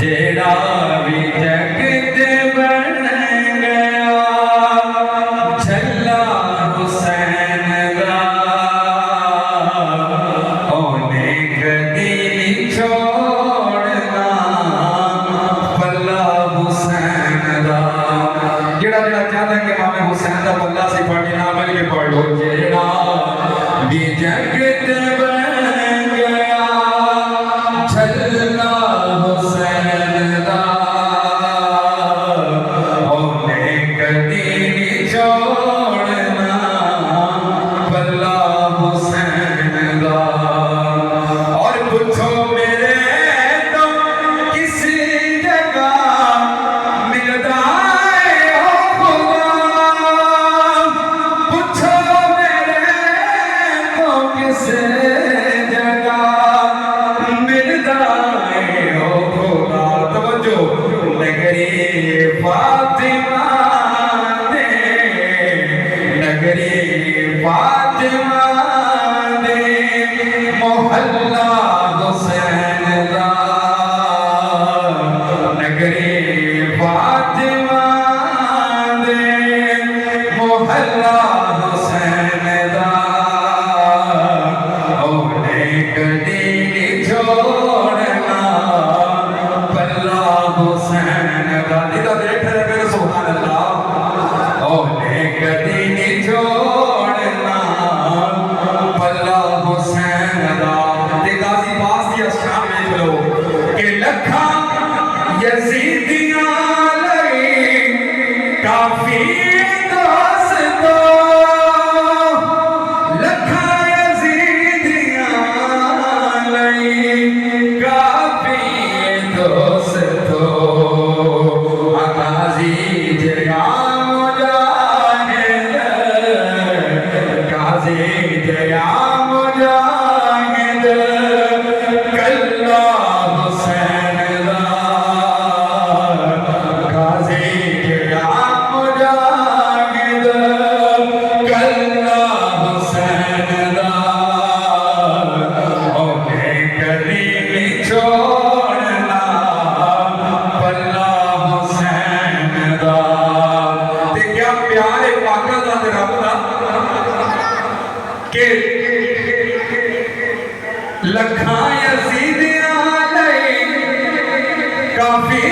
जेड़ा भी जगत बन गया झल्ला हुसैन दा ओने कदी नहीं छोड़ना पल्ला हुसैन दा। जेड़ा जेड़ा चाहता है कि इमाम हुसैन दा पल्ला से पढ़ी ना मिल के पढ़ लो। जेड़ा भी जगत बन गया झल्ला हुसैन दा ओने कदी नहीं छोड़ना पल्ला हुसैन दा। और पूछो मेरे तो किसी जगह मिलता है ओ खुदा, पूछो मेरे तो किसी जगह मिलता है ओ खुदा। तवज्जो नगरी फातिमा दे, नगरी फातिमा दे मोहल्ला हुसैन दा, नगरी फातिमा दे मोहल्ला हुसैन दा ओने कदी नहीं छोड़ना पल्ला हुसैन दा। दिदा देख रहे मेरे सुभान अल्लाह। ओने कदी नहीं छोड़ना पल्ला हुसैन दा। ते गाजी पास दी शाम में लो कि लखा यजीदियां लई काफी दोस्तो, लखा यजीदियां लई काफी दोस्तो। गाजी जया मुजाहिद, गाजी जया मुजाहिद कल्ला हुसैन दा, गाजी जया मुजाहिद कल्ला हुसैन दा ओने कदी नहीं छोड़ना पल्ला हुसैन दा। ते क्या प्यार है पाका दा ते रब दा कि लखां यजीदियां लई काफी